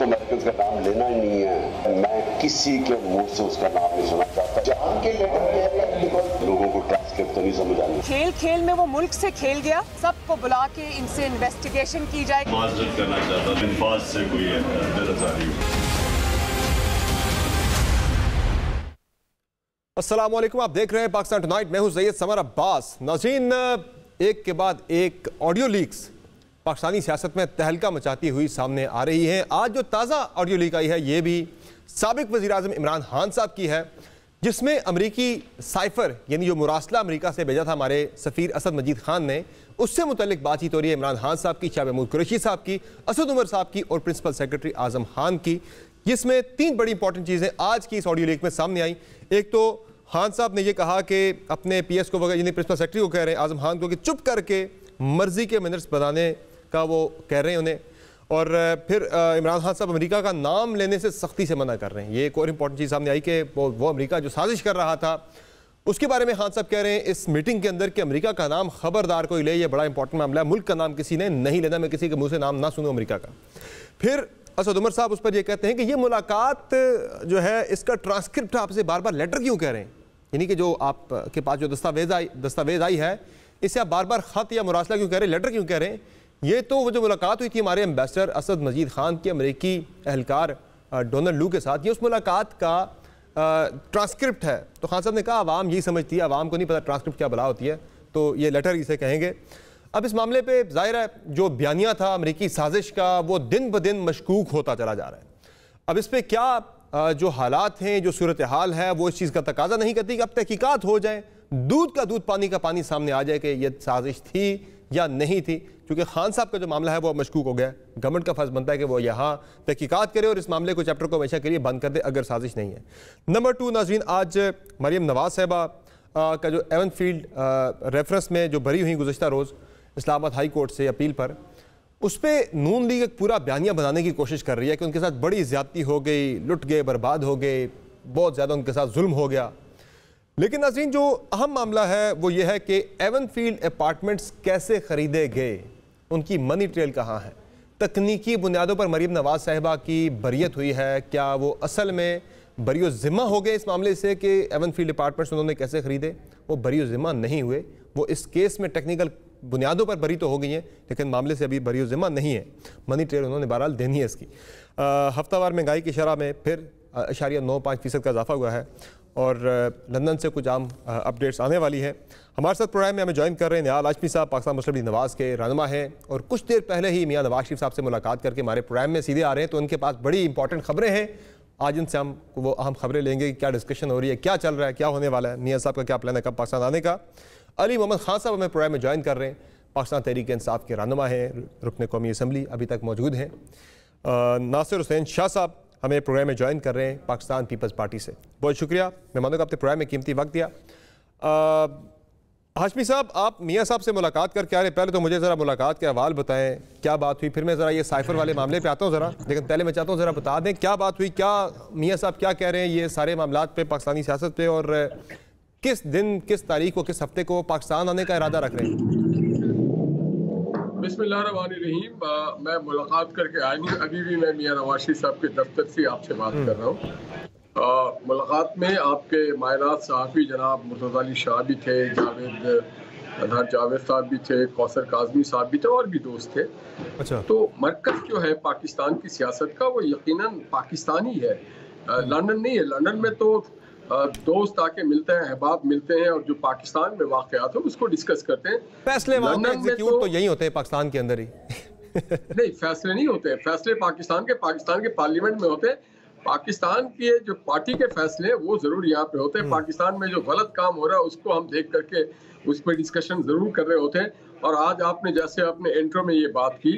American का नाम लेना ही नहीं है। मैं किसी के मुंह से उसका नाम नहीं सुनना चाहता। जहां के लेटर लोगों को ट्रांसक्रिप्ट तो नहीं समझ आनी। खेल खेल में वो मुल्क से खेल गया, सबको बुला के इनसे इन्वेस्टिगेशन की जाए। माजरत करना चाहता, बिनफाज से कोई बेदरकारी। अस्सलाम वालेकुम, आप देख रहे हैं पाकिस्तान टुनाइट। मैं हूं सैयद समर अब्बास। नाज़रीन, एक के बाद एक ऑडियो लीक्स पाकिस्तानी सियासत में तहलका मचाती हुई सामने आ रही हैं। आज जो ताज़ा ऑडियो लीक आई है ये भी साबिक वज़ीर-ए-आज़म इमरान खान साहब की है, जिसमें अमरीकी साइफर यानी जो मुरासला अमरीका से भेजा था हमारे सफ़ीर असद मजीद खान ने, उससे मुतल्लिक बातचीत हो रही है इमरान खान साहब की, शाह महमूद कुरैशी साहब की, असद उमर साहब की और प्रिंसिपल सेक्रेटरी आज़म खान की, जिसमें तीन बड़ी इंपॉर्टेंट चीज़ें आज की इस ऑडियो लीक में सामने आई। एक तो खान साहब ने यह कहा कि अपने PS को वगैरह यानी प्रिंसिपल सेक्रेटरी को कह रहे हैं आज़म खान को कि चुप करके मर्जी के मिनट्स बनाने का वो कह रहे हैं उन्हें, और फिर इमरान खान साहब अमेरिका का नाम लेने से सख्ती से मना कर रहे हैं। ये एक और इंपॉर्टेंट चीज़ सामने आई कि वो अमेरिका जो साजिश कर रहा था उसके बारे में खान साहब कह रहे हैं इस मीटिंग के अंदर कि अमेरिका का नाम खबरदार कोई ले, ये बड़ा इंपॉर्टेंट मामला है, मुल्क का नाम किसी ने नहीं लेना, मैं किसी के मुँह से नाम ना सुनूँ अमेरिका का। फिर असद उमर साहब उस पर यह कहते हैं कि ये मुलाकात जो है इसका ट्रांसक्रिप्ट आपसे बार बार लेटर क्यों कह रहे हैं, यानी कि जो आपके पास जो दस्तावेज आई है इससे आप बार बार ख़त या मुरासला क्यों कह रहे हैं, लेटर क्यों कह रहे हैं। ये तो वो जो मुलाकात हुई थी हमारे एम्बेसडर असद मजीद खान के अमेरिकी एहलकार डोनाल्ड लू के साथ, ये उस मुलाकात का ट्रांसक्रिप्ट है। तो खान साहब ने कहा आवाम यही समझती है, आवाम को नहीं पता ट्रांसक्रिप्ट क्या बला होती है, तो ये लेटर इसे कहेंगे। अब इस मामले पे ज़ाहिर है जो बयानिया था अमेरिकी साजिश का वो दिन ब दिन मशकूक होता चला जा रहा है। अब इस पर क्या जो हालात हैं, जो सूरत हाल है, वो इस चीज़ का तकाजा नहीं करती कि अब तहकीकात हो जाए, दूध का दूध पानी का पानी सामने आ जाए कि यह साजिश थी या नहीं थी। क्योंकि खान साहब का जो मामला है वो मशकूक हो गया, गवर्नमेंट का फर्ज बनता है कि वो यहाँ तहकीकात करे और इस मामले को चैप्टर को हमेशा के लिए बंद कर दे अगर साजिश नहीं है। नंबर 2 नाज़रीन, आज मरियम नवाज साहिबा का जो एवन फील्ड रेफरेंस में जो बरी हुई गुज़श्ता रोज़ इस्लामाबाद हाई कोर्ट से अपील पर, उस पर नून लीग एक पूरा बयानिया बनाने की कोशिश कर रही है कि उनके साथ बड़ी ज़्यादती हो गई, लुट गए, बर्बाद हो गए, बहुत ज़्यादा उनके साथ जुल्म हो गया। लेकिन नाज़रीन जो अहम मामला है वो ये है कि एवन फील्ड अपार्टमेंट्स कैसे ख़रीदे गए, उनकी मनी ट्रेल कहाँ है। तकनीकी बुनियादों पर मरीम नवाज साहिबा की बरियत हुई है, क्या वो असल में बरियो ज़िम्मा हो गए इस मामले से कि एवन फील्ड अपार्टमेंट्स उन्होंने कैसे ख़रीदे। वो बरियो ज़िम्मा नहीं हुए, वो इस केस में टेक्निकल बुनियादों पर बरी तो हो गई हैं लेकिन मामले से अभी बरियो ज़िम्मा नहीं है। मनी ट्रेल उन्होंने बहरहाल देनी है इसकी। हफ्तावार महंगाई की शरह में फिर 0.95% का इजाफा हुआ है और लंदन से कुछ आम अपडेट्स आने वाली है। हमारे साथ प्रोग्राम में हमें ज्वाइन कर रहे हैं निहाल हाशमी साहब, पाकिस्तान मुस्लिम लीग नवाज़ के रहनुमा हैं और कुछ देर पहले ही मियां नवाज शरीफ साहब से मुलाकात करके हमारे प्रोग्राम में सीधे आ रहे हैं, तो उनके पास बड़ी इंपॉर्टेंट खबरें हैं। आज इनसे हम वो अहम खबरें लेंगे, क्या डिस्कशन हो रही है, क्या चल रहा है, क्या होने वाला है, मियां साहब का क्या प्लान है कब पाकिस्तान आने का। अली मोहम्मद खान साहब हमें प्रोग्राम में ज्वाइन कर रहे हैं, पाकिस्तान तहरीक इंसाफ के रहनुमा हैं, रुकन कौमी असम्बली अभी तक मौजूद हैं। नासिर हुसैन शाह साहब हमें प्रोग्राम में ज्वाइन कर रहे हैं पाकिस्तान पीपल्स पार्टी से। बहुत शुक्रिया मेहमानों का आपने प्रोग्राम में कीमती वक्त दिया। हाशमी साहब, आप मियां साहब से मुलाकात करके आ रहे, पहले तो मुझे ज़रा मुलाकात के अहवाल बताएं, क्या बात हुई, फिर मैं ज़रा ये साइफर वाले मामले पे आता हूँ ज़रा, लेकिन पहले मैं चाहता हूँ ज़रा बता दें क्या बात हुई, क्या मियां साहब क्या कह रहे हैं ये सारे मामलात पे, पाकिस्तानी सियासत पे, और किस दिन, किस तारीख को, किस हफ्ते को पाकिस्तान आने का इरादा रख रहे हैं। बिस्मिल्लाहिर्रहमानिर्रहीम। मैं मुलाकात करके आया नहीं, अभी भी मैं मियां नवाज शरीफ साहब के दफ्तर से आपसे बात कर रहा हूँ। मुलाकात में आपके मायनात सहाफ़ी जनाब मुर्तज़ा अली शाह भी थे, जावेद साहब भी थे, कौसर काज़मी साहब भी थे और भी दोस्त थे। अच्छा। तो मरकज़ जो है पाकिस्तान की सियासत का वो यकीनन पाकिस्तानी है, लंदन नहीं है। लंदन में तो दोस्त आके मिलते हैं, अहबाब मिलते हैं और जो पाकिस्तान में वाक़यात हो उसको डिस्कस करते हैं। फैसले तो यही होते हैं पाकिस्तान के अंदर ही नहीं, फैसले नहीं होते हैं, फैसले पाकिस्तान के पार्लियामेंट में होते हैं। पाकिस्तान के जो पार्टी के फैसले वो जरूर यहाँ पे होते हैं। पाकिस्तान में जो गलत काम हो रहा है उसको हम देख करके उस पर डिस्कशन जरूर कर रहे होते हैं। और आज आपने जैसे अपने इंट्रो में ये बात की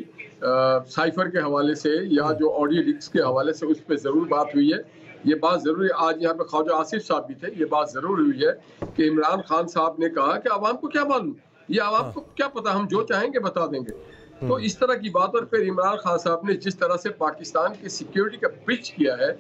साइफर के हवाले से या जो ऑडियो लीक्स के हवाले से, उस पर जरूर बात हुई है। ये बात जरूर आज यहाँ पे ख्वाजा आसिफ साहब भी थे, ये बात जरूर हुई है कि इमरान खान साहब ने कहा कि आवाम को क्या मालूम, ये आवाम को क्या पता, हम जो चाहेंगे बता देंगे। तो इस तरह की बात। और फिर इमरान खान साहब ने जिस तरह से पाकिस्तान की सिक्योरिटी का ब्रीच किया है,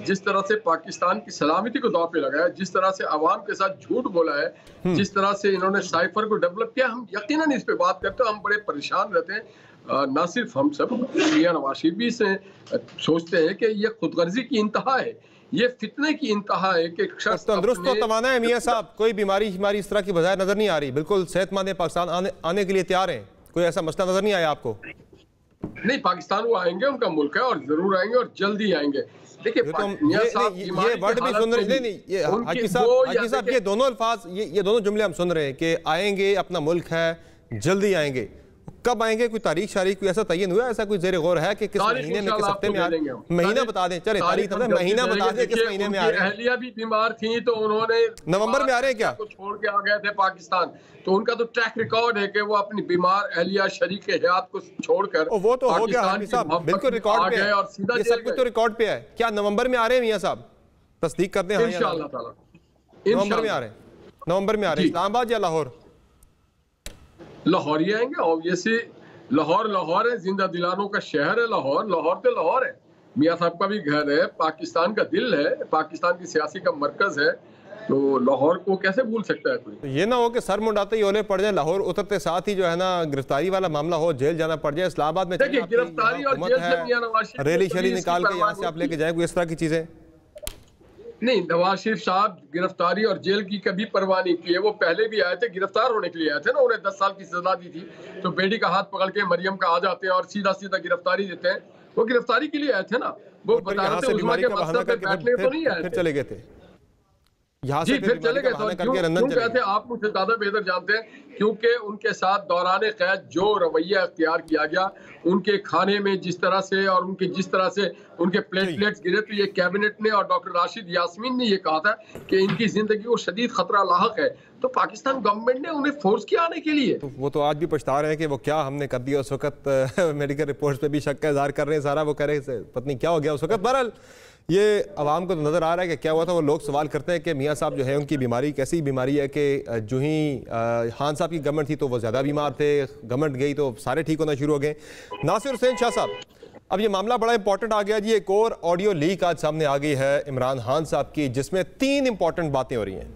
जिस तरह से पाकिस्तान की सलामती को दांव पे लगाया, जिस तरह से अवाम के साथ झूठ बोला है, जिस तरह से इन्होंने साइफर को डेवलप किया, हम यकीनन इस पे बात करते हैं, हम बड़े परेशान रहते हैं। ना सिर्फ हम सब, मियां नवाज शरीफ भी इसे सोचते हैं कि ये खुदगर्जी की इंतहा है, ये फितने की इंतहा है कि शख्स तंदुरुस्त तो तवाना है मियां साहब, कोई बीमारी हमारी इस तरह की बजाय नजर नहीं आ रही, बिल्कुल सेहतमंद है, पाकिस्तान आने के लिए तैयार हैं, कोई ऐसा मसला नजर नहीं आया आपको? नहीं, पाकिस्तान वो आएंगे, उनका मुल्क है और जरूर आएंगे और जल्दी आएंगे। देखिए ये वर्ड भी सुन रहे नहीं, ये हाजी साहब ये दोनों अल्फाज, ये दोनों जुमले हम सुन रहे हैं कि आएंगे, अपना मुल्क है, जल्दी आएंगे। कब आएंगे, कोई तारीख शारीख कोई ऐसा तयन हुआ, ऐसा कोई ज़ेर गौर है कि किस महीने में, किस हफ्ते में आ रहे? महीना बता दें, चले तारीख महीना बता दें किस महीने में आ रहे हैं। अहलिया भी बीमार थी तो उन्होंने नवंबर में आ रहे हैं क्या? छोड़ के आ गए थे पाकिस्तान, तो उनका तो ट्रैक रिकॉर्ड है कि वो अपनी बीमार अहलिया शरीक हयात को छोड़कर वो तो हो गया साहब, बिल्कुल रिकॉर्ड पे है, ये सब कुछ तो रिकॉर्ड पे है। क्या नवंबर में आ रहे हैं मियां साहब? तस्दीक करते हैं इंशाअल्लाह ताला, नवंबर में आ रहे हैं, नवंबर में आ रहे हैं। इस्लामाबाद या लाहौर? लाहौर ही आएंगे ऑब्वियसली, लाहौर है, जिंदा दिलानों का शहर है लाहौर, लाहौर तो लाहौर है, मियां साहब का भी घर है, पाकिस्तान का दिल है, पाकिस्तान की सियासी का मरकज है, तो लाहौर को कैसे भूल सकता है कोई? तो ये ना हो कि सर मुंडाते ही ओले पड़ जाए, लाहौर उतरते साथ ही जो है ना गिरफ्तारी वाला मामला हो, जेल जाना पड़ जाए। इस्लामाबाद में देखिए गिरफ्तारी और जेल से मियां नवाज शरीफ रैली शैली निकाल के यहाँ से आप लेके जाए, कोई इस तरह की चीजें नहीं। नवाज शरीफ साहब गिरफ्तारी और जेल की कभी परवाह नहीं की है, वो पहले भी आए थे, गिरफ्तार होने के लिए आए थे ना, उन्हें 10 साल की सजा दी थी, तो बेटी का हाथ पकड़ के मरियम का आ जाते हैं और सीधा सीधा गिरफ्तारी देते हैं, वो गिरफ्तारी के लिए आए थे ना, वो बता रहे थे उस्मा के मकसद पे बैठने तो नहीं आए थे, चले गए थे यहाँ जी, फिर चले गए। क्यों कहते हैं, आप मुझसे ज्यादा बेहतर जानते हैं, क्योंकि उनके साथ दौरान कैद जो रवैया अख्तियार किया गया, उनके खाने में जिस तरह से और उनके जिस तरह से उनके प्लेटलेट्स गिरे, तो ये कैबिनेट ने और डॉक्टर राशिद यास्मीन ने ये कहा था कि इनकी जिंदगी को शदीद खतरा लाहक है, तो पाकिस्तान गवर्नमेंट ने उन्हें फोर्स किया आने के लिए। तो वो तो आज भी पछता रहे हैं कि वो क्या हमने कर दिया उस वक्त। मेडिकल रिपोर्ट्स पे भी शक का इजहार कर रहे हैं, सारा वो कह रहे पत्नी क्या हो गया उस वक्त। बहरहाल ये अवाम को तो नज़र आ रहा है कि क्या हुआ था। वो लोग सवाल करते हैं कि मियाँ साहब जो है उनकी बीमारी कैसी बीमारी है कि जो ही खान साहब की गवर्नमेंट थी तो वो ज़्यादा बीमार थे, गवर्नमेंट गई तो सारे ठीक होना शुरू हो गए। नासिर हुसैन शाह साहब, अब ये मामला बड़ा इंपॉर्टेंट आ गया जी। एक और ऑडियो लीक आज सामने आ गई है इमरान खान साहब की, जिसमें 3 इंपॉर्टेंट बातें हो रही हैं।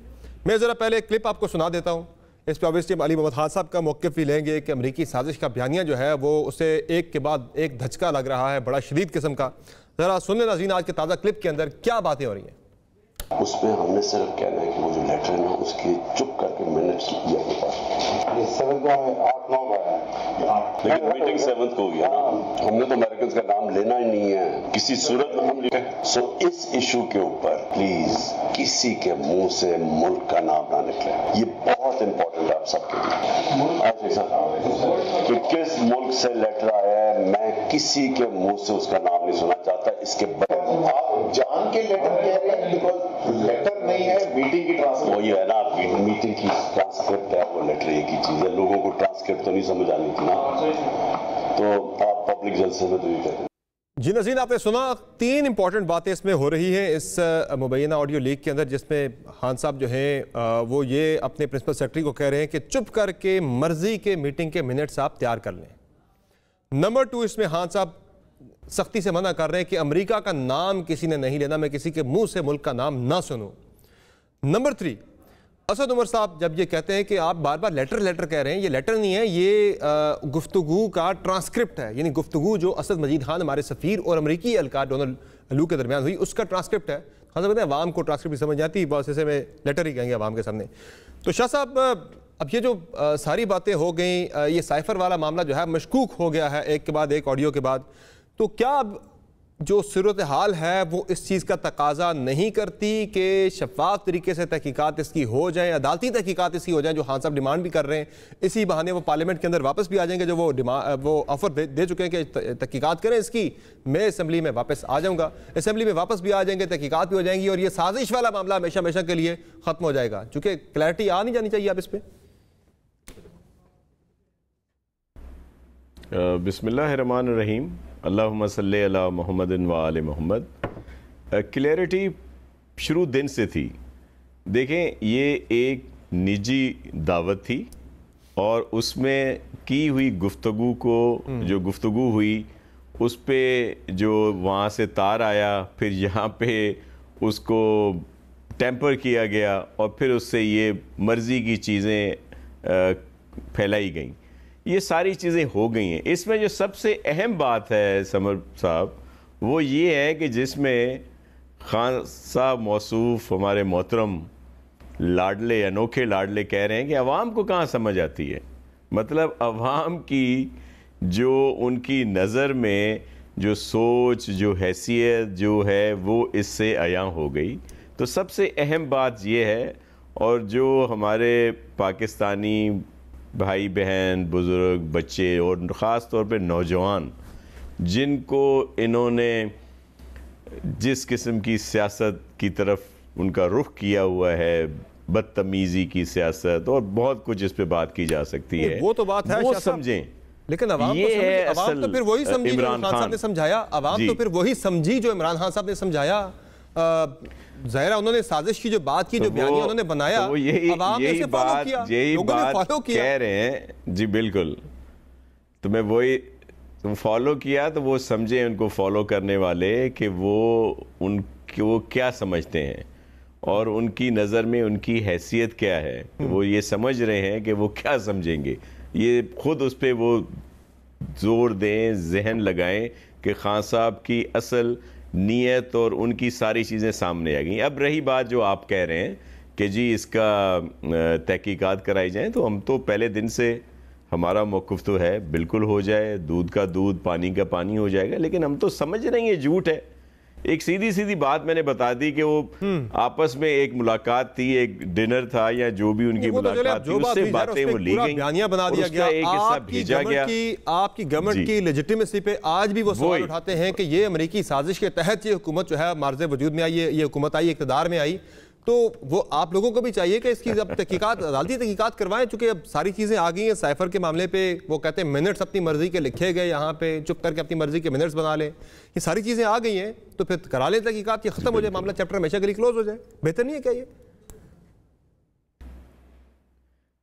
मैं ज़रा पहले एक क्लिप आपको सुना देता हूँ। इस पर ऑब्वियसली अली मोहम्मद खान साहब का मौक़िफ़ भी लेंगे कि अमरीकी साजिश का बयानिया जो है वो उसे एक के बाद एक धचका लग रहा है, बड़ा शदीद किस्म का। जरा सुन लें नाज़रीन आज के ताज़ा क्लिप के अंदर क्या बातें हो रही हैं। उसमें हमने सिर्फ कहना है कि वो जो लेटर है ना उसकी चुप करके मिनट्स लिया होता है। 8-9 लेकिन मीटिंग 7 को हुई है ना, हमने तो अमेरिकन का नाम लेना ही नहीं है किसी सूरत में हम लिखे। सो इस इशू के ऊपर प्लीज किसी के मुंह से मुल्क का नाम ना निकले, ये बहुत इंपॉर्टेंट है आप सबके लिए। कि किस मुल्क से लेटर आया है मैं किसी के मुंह से उसका नाम नहीं सुनना चाहता। इसके बाद आप जान के लेटर कह रहे हैं, बिकॉज लेटर नहीं है, मीटिंग की ट्रांसक्रिप्ट वही है ना, मीटिंग की ट्रांसक्रिप्ट है, वो लेटर एक ही चीज है। लोगों को ट्रांसक्रिप्ट तो नहीं समझ आनी थी ना, तो आप पब्लिक जलसे में तो ये कहते हैं। जी नज़ीर, आपने सुना 3 इंपॉर्टेंट बातें इसमें हो रही हैं इस मुबैना ऑडियो लीक के अंदर, जिसमें खान साहब जो हैं वो ये अपने प्रिंसिपल सेक्रेटरी को कह रहे हैं कि चुप करके मर्जी के मीटिंग के मिनट्स आप तैयार कर लें। नंबर 2, इसमें खान साहब सख्ती से मना कर रहे हैं कि अमेरिका का नाम किसी ने नहीं लेना, मैं किसी के मुंह से मुल्क का नाम ना सुनूं। नंबर 3, असद उमर साहब जब ये कहते हैं कि आप बार बार लेटर कह रहे हैं, ये लेटर नहीं है, ये गुफ्तगू का ट्रांसक्रिप्ट है, यानी गुफ्तगू जो असद मजीद खान हमारे सफ़ीर और अमरीकी एहलकार डोनाल्ड लू के दरमियान हुई उसका ट्रांसक्रिप्ट है। खान साहब कहते हैं अवाम को ट्रांसक्रिप्ट समझ आती, बस इसे में लेटर ही कहेंगे अवाम के सामने। तो शाह साहब अब ये जो सारी बातें हो गई, ये साइफर वाला मामला जो है मशकूक हो गया है एक के बाद एक ऑडियो के बाद, तो क्या अब जो सूरत हाल है वो इस चीज़ का तकाजा नहीं करती कि शफाफ तरीके से तहकीकात इसकी हो जाए, अदालती तहकीकात इसकी हो जाए, जो खान साहब डिमांड भी कर रहे हैं। इसी बहाने वो पार्लियामेंट के अंदर वापस भी आ जाएंगे, जो वो ऑफर दे चुके हैं कि तहकीकात करें इसकी, मैं असम्बली में वापस आ जाऊँगा, असम्बली में वापस भी आ जाएंगे, तहकीकात भी हो जाएंगी और ये साजिश वाला मामला हमेशा हमेशा के लिए ख़त्म हो जाएगा। चूँकि क्लैरिटी आ नहीं जानी चाहिए आप इस पर। बिस्मिल्लाहिर्रहमानिर्रहीम, अल्लाहुम्मा सल्ली अला मुहम्मदिन व आले मोहम्मद। क्लैरिटी शुरू दिन से थी। देखें, ये एक निजी दावत थी और उसमें की हुई गुफ्तगू को, जो गुफ्तगू हुई उस पे जो वहाँ से तार आया, फिर यहाँ पे उसको टेम्पर किया गया और फिर उससे ये मर्ज़ी की चीज़ें फैलाई गईं। ये सारी चीज़ें हो गई हैं। इसमें जो सबसे अहम बात है समर साहब वो ये है कि जिसमें खान साहब मौसूफ हमारे मोहतरम लाडले अनोखे लाडले कह रहे हैं कि अवाम को कहाँ समझ आती है। मतलब अवाम की जो उनकी नज़र में जो सोच जो हैसियत जो है वो इससे अयां हो गई। तो सबसे अहम बात ये है, और जो हमारे पाकिस्तानी भाई बहन बुज़ुर्ग बच्चे और ख़ास तौर पे नौजवान जिनको इन्होंने जिस किस्म की सियासत की तरफ उनका रुख किया हुआ है, बदतमीज़ी की सियासत, और बहुत कुछ इस पे बात की जा सकती है, वो तो बात है, वो समझें। लेकिन अवाम तो फिर वही समझी जो इमरान खान साहब ने समझाया। अवाम तो फिर वही समझी जो इमरान खान साहब ने समझाया। ज़ाहिरा उन्होंने साजिश की जो बात की, जो बयानिया उन्होंने बनाया, तो यही बात कह रहे हैं जी, बिल्कुल। तो मैं वही फॉलो किया, तो वो समझे उनको फॉलो करने वाले कि वो क्या समझते हैं और उनकी नज़र में उनकी हैसियत क्या है। वो ये समझ रहे हैं कि वो क्या समझेंगे, ये खुद उस पर वो जोर दें, जहन लगाएं कि खान साहब की असल नीयत और उनकी सारी चीज़ें सामने आ गई। अब रही बात जो आप कह रहे हैं कि जी इसका तहकीकात कराई जाए, तो हम तो पहले दिन से हमारा मौक़िफ़ तो है बिल्कुल हो जाए, दूध का दूध पानी का पानी हो जाएगा। लेकिन हम तो समझ रहे हैं ये झूठ है। एक सीधी सीधी बात मैंने बता दी कि वो आपस में एक मुलाकात थी, एक डिनर था या जो भी उनकी मुलाकात थी, उससे बातें वो ली गई, बयानिया बना दिया गया, एक हिस्सा भेजा गया। आपकी गवर्नमेंट की लेजिटिमेसी पे आज भी वो सवाल उठाते हैं कि ये अमेरिकी साजिश के तहत ये हुकूमत जो है मार्ज़ वजूद में आई, ये हुकूमत आई, इक़्तिदार में आई। तो वो आप लोगों को भी चाहिए कि इसकी अब तहकीकात, अदालती तहकीकात करवाएं, चूंकि अब सारी चीज़ें आ गई हैं। साइफर के मामले पे वो कहते हैं मिनट्स अपनी मर्जी के लिखे गए, यहाँ पे चुप करके अपनी मर्जी के मिनट्स बना लें। ये सारी चीज़ें आ गई हैं, तो फिर करा लें तहकीकात, ये खत्म हो जाए मामला, चैप्टर हमेशा के लिए क्लोज हो जाए। बेहतर नहीं है क्या ये?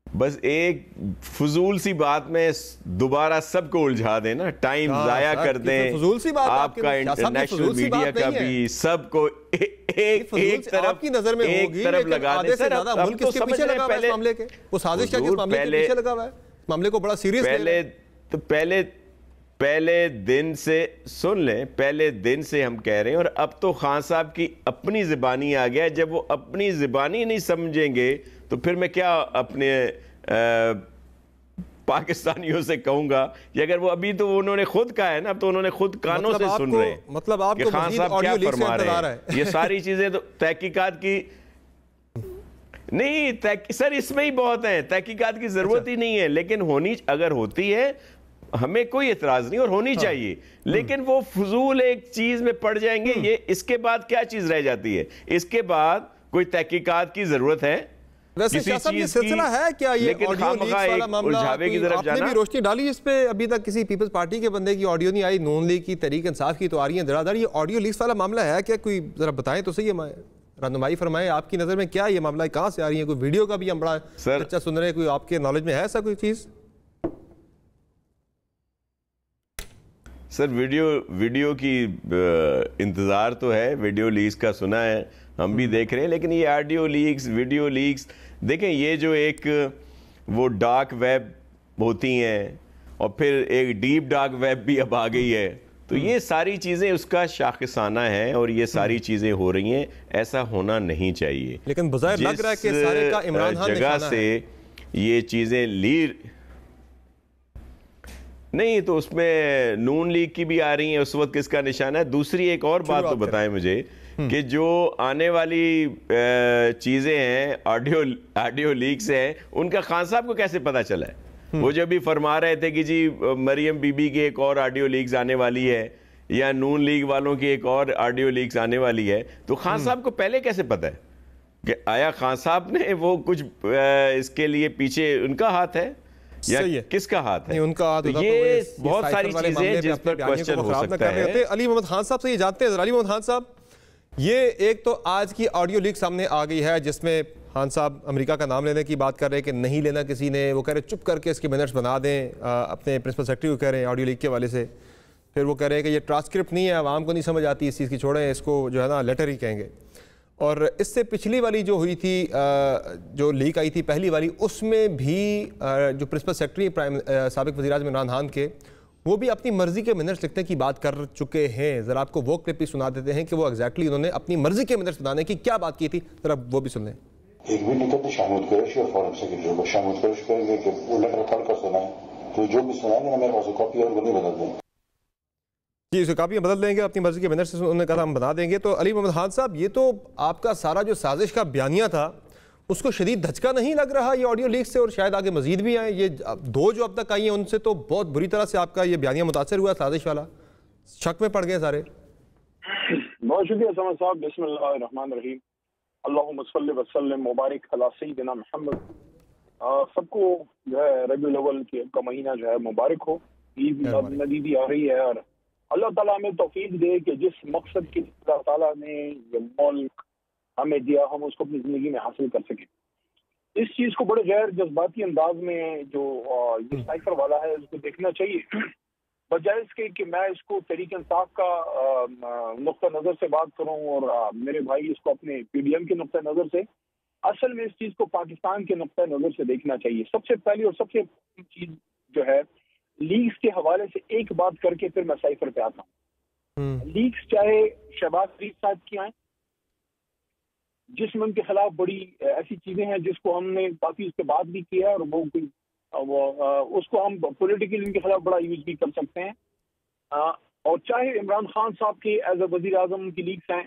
बस एक फजूल सी बात में दोबारा सबको उलझा दें ना, टाइम जाया कर दें। फजूल सी बात आपका इंटरनेशनल मीडिया का भी सबको एक तरफ की नजर में होगी, तरफ लगा दें। सर मुल्क किसके पीछे लगा हुआ है मामले के? वो साजिश क्या किस मामले के पीछे लगा हुआ है? मामले को बड़ा सीरियस पहले दिन से सुन लें, पहले दिन से हम कह रहे हैं, और अब तो खान साहब की अपनी ज़बानी आ गया। जब वो अपनी ज़बानी नहीं समझेंगे तो फिर मैं क्या अपने पाकिस्तानियों से कहूंगा? ये अगर वो अभी तो उन्होंने खुद कहा है ना, तो उन्होंने खुद कानों से सुन रहे हैं। मतलब आपको खान साहब क्या फरमा रहे हैं। ये सारी चीजें तो तहकीकात की नहीं, सर इसमें ही बहुत है, तहकीकात की जरूरत ही नहीं है। लेकिन होनी, अगर होती है हमें कोई एतराज नहीं और होनी चाहिए, लेकिन वो फजूल एक चीज में पड़ जाएंगे। ये इसके बाद क्या चीज रह जाती है? इसके बाद कोई तहकीकात की जरूरत है? वैसे ये सिलसिला है क्या? ये ऑडियो लीक्स वाला मामला आपने भी रोशनी डाली इस पे? अभी तक किसी पीपल्स पार्टी के बंदे की ऑडियो नहीं आई, नून लीग की, तहरीक इंसाफ की तो आ रही है धड़ाधड़। ये ऑडियो लीक्स वाला मामला है क्या? कोई जरा बताएं तो सही, रहनुमाई फरमाएं, आपकी नजर में क्या ये मामला है, कहाँ से आ रही है? कोई वीडियो का भी हम बड़ा चर्चा सुन रहे हैं, कोई आपके नॉलेज में है ऐसा कोई चीज? सर वीडियो की इंतजार तो है, वीडियो लीक्स का सुना है, हम भी देख रहे हैं। लेकिन ये ऑडियो लीक्स, वीडियो लीक्स, देखें ये जो एक वो डार्क वेब होती हैं और फिर एक डीप डार्क वेब भी अब आ गई है, तो ये सारी चीज़ें उसका शाखिसाना है और ये सारी चीज़ें हो रही हैं। ऐसा होना नहीं चाहिए। लेकिन बज़ाहिर लग रहा है कि सारे का इमरान खान जगह से ये चीज़ें ली नहीं, तो उसमें नून लीग की भी आ रही है, उस वक्त किसका निशाना है? दूसरी एक और बात तो बताएं मुझे कि जो आने वाली चीज़ें हैं, ऑडियो लीक्स हैं, उनका खान साहब को कैसे पता चला है? वो जब भी फरमा रहे थे कि जी मरियम बीबी की एक और ऑडियो लीक्स आने वाली है या नून लीग वालों की एक और ऑडियो लीक्स आने वाली है, तो खान साहब को पहले कैसे पता है? कि आया खान साहब ने वो कुछ इसके लिए पीछे उनका हाथ है या किसका हाथ है? उनका हाथ तो ये बहुत सारी चीजें जिस पर क्वेश्चन हो सकता है। अली मोहम्मद खान साहब से ये जानते हैं, अली मोहम्मद खान साहब, ये एक तो आज की ऑडियो लीक सामने आ गई है जिसमें खान साहब अमेरिका का नाम लेने की बात कर रहे हैं कि नहीं लेना किसी ने, वो कह रहे चुप करके इसके मिनट्स बना दें, अपने प्रिंसिपल सेक्रेटरी को कह रहे हैं ऑडियो लीक के वाले से। फिर वो कह रहे हैं कि ये ट्रांसक्रिप्ट नहीं है, आवाम को नहीं समझ आती इस चीज़ की, छोड़ें इसको जो है ना लेटर ही कहेंगे। और इससे पिछली वाली जो हुई थी, जो लीक आई थी पहली वाली, उसमें भी जो प्रिंसिपल सेक्रेटरी प्राइम साबिक वज़ीर-ए-आज़म इमरान खान के, वो भी अपनी मर्जी के मिनट्स लिखने की बात कर चुके हैं। ज़रा आपको वो क्लिप भी सुना देते हैं कि वो एग्जैक्टली उन्होंने अपनी मर्जी के मिनट्स बनाने की क्या बात की थी, ज़रा वो भी सुन लें। एक भी लिखा तो शामिल कुरैशी और फॉरेन सेक्रेटरी को शामिल कुरैशी करेंगे कि वो लेटर पढ़कर सुनाए, तो जो भी सुनाएंगे ना मेरे पास कॉपी और वो नहीं बदल देंगे जी, इसको कापी बदल देंगे अपनी मर्जी के मिनट्स, उन्होंने कहा हम बना देंगे। तो अली मोहम्मद खान साहब, ये तो आपका सारा जो साजिश का बयानिया था उसको शदीद धचका नहीं लग रहा ये ऑडियो लीक से, और शायद आगे मजीद भी आए? ये दो जो अब तक आई हैं उनसे तो बहुत बुरी तरह से आपका ये बयानिया मुतासर हुआ, साजिश वाला, शक में पड़ गए सारे। बहुत शुक्रिया समझ साहब। बिस्मिल्लाहिर्रहमानिर्रहीम, अल्लाहुम्मा सल्लि व सल्लिम मुबारक अला सय्यिदिना मुहम्मद। सबको जो है रबीउल अव्वल का महीना जो है मुबारक हो, ईद नबी भी आ रही है, और अल्लाह ताला हमें तौफीक दे कि जिस मकसद के अल्लाह ताला ने ये मुल्क हमें दिया हम उसको अपनी जिंदगी में हासिल कर सकें। इस चीज को बड़े गैर जज्बाती अंदाज में जो ये साइफर वाला है उसको देखना चाहिए, बजाय इसके कि मैं इसको तहरीक इंसाफ का नुक्ता नजर से बात करूं और मेरे भाई इसको अपने पीडीएम के नुक्ता नजर से। असल में इस चीज को पाकिस्तान के नुक्ता नजर से देखना चाहिए। सबसे पहली और सबसे चीज जो है, लीक्स के हवाले से एक बात करके फिर मैं साइफर पे आता हूँ। लीक्स चाहे शहबाज शरीफ साहब की आए, जिसमें उनके खिलाफ बड़ी ऐसी चीजें हैं जिसको हमने काफी उसके बाद भी किया है, और वो उसको हम पॉलिटिकली उनके खिलाफ बड़ा यूज भी कर सकते हैं, और चाहे इमरान खान साहब के एज ए वजीर आजम की लीक्स हैं।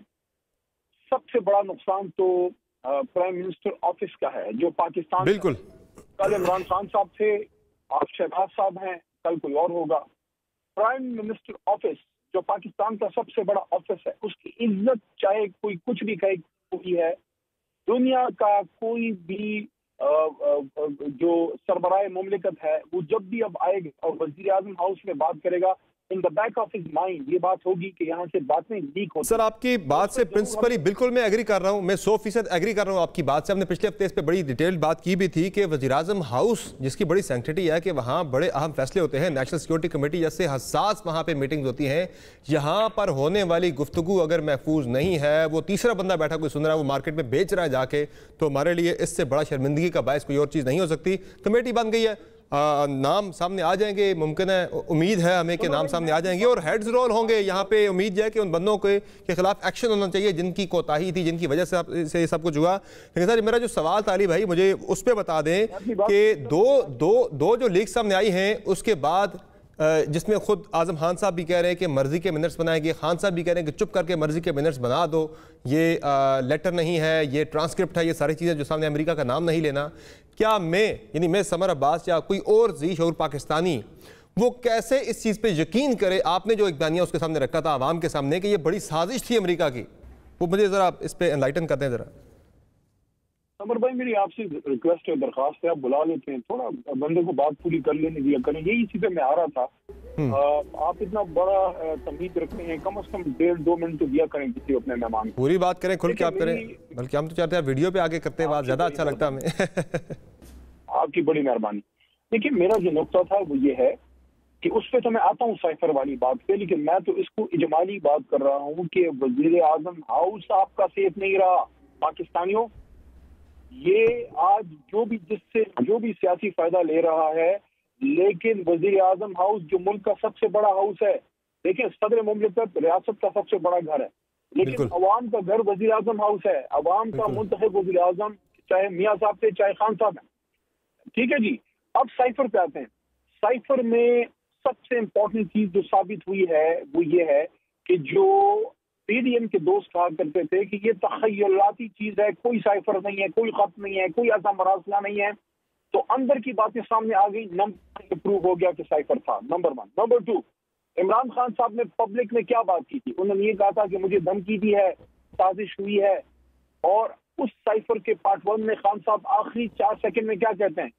सबसे बड़ा नुकसान तो प्राइम मिनिस्टर ऑफिस का है, जो पाकिस्तान बिल्कुल कल इमरान खान साहब थे, आप शहबाज साहब हैं, कल कोई और होगा। प्राइम मिनिस्टर ऑफिस जो पाकिस्तान का सबसे बड़ा ऑफिस है, उसकी इज्जत चाहे कोई कुछ भी कहे कोई है, दुनिया का कोई भी जो सरबराह मुमलिकत है वो जब भी अब आएगा और वजीर आजम हाउस में बात करेगा, in the back of his mind ये बात होगी कि यहाँ से बातें लीक होती। सर आपकी बात से प्रिंसिपली बिल्कुल मैं एग्री कर रहा हूँ, मैं 100% एग्री कर रहा हूँ आपकी बात से। हमने पिछले हफ्ते इस पे बड़ी डिटेल्ड बात की भी थी कि वज़ीर आज़म हाउस जिसकी बड़ी सैंक्टिटी है कि वहाँ बड़े अहम फैसले होते हैं, नेशनल सिक्योरिटी कमेटी जैसे हसास वहाँ पे मीटिंग्स होती हैं, यहाँ पर होने वाली गुफ्तगू अगर महफूज नहीं है, वो तीसरा बंदा बैठा कोई सुन रहा है, वो मार्केट में बेच रहा है जाके, तो हमारे लिए इससे बड़ा शर्मिंदगी का बायस कोई और चीज़ नहीं हो सकती। कमेटी बन गई है, नाम सामने आ जाएंगे, मुमकिन है, उम्मीद है हमें कि नाम सामने आ जाएंगे और हेड्स रोल होंगे। यहाँ पे उम्मीद है कि उन बंदों के खिलाफ एक्शन होना चाहिए जिनकी कोताही थी, जिनकी वजह से ये सब कुछ हुआ। लेकिन सर मेरा जो सवाल था अली भाई, मुझे उस पर बता दें कि दो जो लीक सामने आई हैं उसके बाद जिसमें खुद आजम खान साहब भी कह रहे हैं कि मर्जी के मिनट्स बनाएंगे, खान साहब भी कह रहे हैं कि चुप करके मर्जी के मिनट्स बना दो, ये लेटर नहीं है, ये ट्रांसक्रिप्ट है, ये सारी चीज़ें जो सामने अमेरिका का नाम नहीं लेना। क्या मैं समर अब्बास या कोई और जी शऊर पाकिस्तानी वो कैसे इस चीज़ पे यकीन करे? आपने जो एक बयानिया उसके सामने रखा था आवाम के सामने कि ये बड़ी साजिश थी अमेरिका की, वो मुझे ज़रा इस पर एनलाइटन कर दें ज़रा। समर भाई मेरी आपसे रिक्वेस्ट है, दरखास्त है, आप बुला लेते हैं, थोड़ा बंदे को बात पूरी कर लेने दिया करें। यही इसी पे मैं आ रहा था। आप इतना बड़ा तमीज रखते हैं, कम से कम 1.5-2 मिनट तो दिया करें किसी अपने मेहमान को। पूरी बात करें, खुल के आप करें, बल्कि हम तो चाहते हैं वीडियो पे आके करते बात, ज्यादा अच्छा लगता हमें। आपकी बड़ी मेहरबानी। देखिए मेरा जो नुक्ता था वो ये है कि उस पर तो मैं आता हूँ साइफर वाली बात पे, लेकिन मैं तो इसको इजमाली बात कर रहा हूँ कि वजीर आजम हाउस आपका सेफ नहीं रहा। पाकिस्तानियों, ये आज जो भी सियासी फायदा ले रहा है, लेकिन वजीर आजम हाउस जो मुल्क का सबसे बड़ा हाउस है, देखिए सदर मुमलिकत रियासत का सबसे बड़ा घर है, लेकिन अवाम का घर वजीर आजम हाउस है। अवाम का मुंतखब वजीर आजम चाहे मियाँ साहब थे चाहे खान साहब हैं, ठीक है जी। अब साइफर पे आते हैं। साइफर में सबसे इंपॉर्टेंट चीज जो साबित हुई है वो ये है कि जो पीडीएम के दोस्त कहा करते थे कि ये तखयलाती चीज है, कोई साइफर नहीं है, कोई खत नहीं है, कोई ऐसा मरासला नहीं है, तो अंदर की बातें सामने आ गई। नंबर प्रूव हो गया कि साइफर था, नंबर 1। नंबर 2, इमरान खान साहब ने पब्लिक में क्या बात की थी? उन्होंने ये कहा था कि मुझे धमकी दी है, साजिश हुई है, और उस साइफर के पार्ट 1 में खान साहब आखिरी 4 सेकंड में क्या कहते हैं?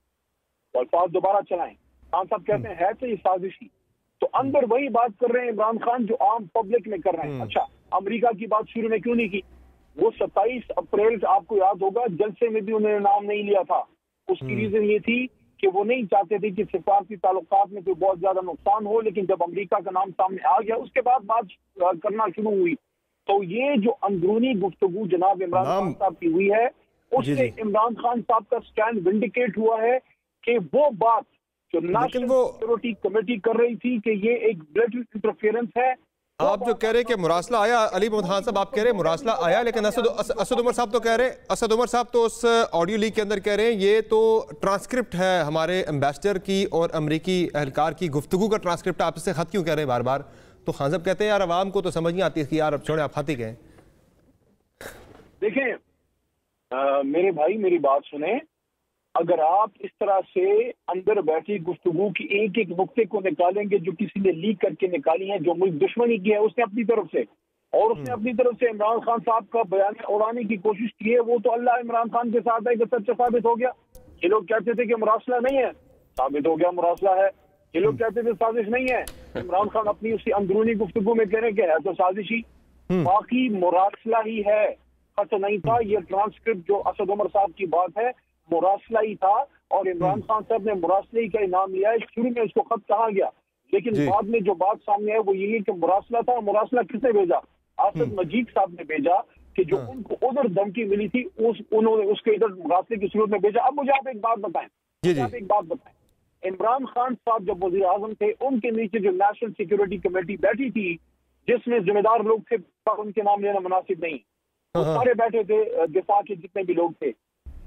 अल्फाज दोबारा चलाएं। खान साहब कहते हैं है तो ये साजिश ही। तो अंदर वही बात कर रहे हैं इमरान खान जो आम पब्लिक में कर रहे हैं। अच्छा, अमेरिका की बात शुरू में क्यों नहीं की? वो 27 अप्रैल आपको याद होगा जलसे में भी उन्होंने नाम नहीं लिया था। उसकी रीजन ये थी कि वो नहीं चाहते थे कि सिफारती ताल्लुकात में कोई बहुत ज्यादा नुकसान हो, लेकिन जब अमेरिका का नाम सामने आ गया उसके बाद बात करना शुरू हुई। तो ये जो अंदरूनी गुफ्तगू जनाब इमरान खान साहब की हुई है, उससे इमरान खान साहब का स्टैंड विंडिकेट हुआ है कि वो बात जो नेशनल सिक्योरिटी कमेटी कर रही थी कि ये एक ब्लैटेंट इंटरफेरेंस है। आप जो कह रहे हैं कि मुरासला आया, अली मोहम्मद खान साहब आप कह रहे हैं मुरासला आया, लेकिन असद उमर साहब तो कह रहे हैं, असद उमर साहब तो उस ऑडियो लीक के अंदर कह रहे हैं ये तो ट्रांसक्रिप्ट है हमारे एम्बेसडर की और अमरीकी एहलकार की गुफ्तगू का ट्रांसक्रिप्ट, आप इससे खत क्यों कह रहे हैं बार बार? तो खान साहब कहते हैं यार अवाम को तो समझ नहीं आती कि यार अब छोड़े, आप खाती गए। देखें मेरे भाई, मेरी बात सुने, अगर आप इस तरह से अंदर बैठी गुफ्तगू की एक एक नुक्ते को निकालेंगे जो किसी ने लीक करके निकाली है, जो मुल्क दुश्मनी की है उसने अपनी तरफ से, और उसने अपनी तरफ से इमरान खान साहब का बयान उड़ाने की कोशिश की है, वो तो अल्लाह इमरान खान के साथ है कि सच्चा साबित हो गया। ये लोग कहते थे कि मुरासला नहीं है, साबित हो गया मुरासला है। ये लोग कहते थे साजिश नहीं है, इमरान खान अपनी उसी अंदरूनी गुफ्तगू में कह रहे हैं कि है तो साजिश ही, बाकी मुरासला ही है, खत नहीं था। ये ट्रांसक्रिप्ट जो असद उमर साहब की बात है मुरासला ही था, और इमरान खान साहब ने मुरासला ही का इनाम लिया है। शुरू में उसको खत कहा गया, लेकिन बाद में जो बात सामने है वो यही है कि मुरासला था। मुरासला किसने भेजा? आसिफ मजीद साहब ने भेजा कि जो उनको उधर धमकी मिली थी उन्होंने उसके इधर मुरासले की सूरत में भेजा। अब मुझे आप एक बात बताएं, इमरान खान साहब जब वजीर आजम थे, उनके नीचे जो नेशनल सिक्योरिटी कमेटी बैठी थी जिसमें जिम्मेदार लोग थे, उनके नाम लेना मुनासिब नहीं, वो सारे बैठे थे दिफा के जितने भी लोग थे।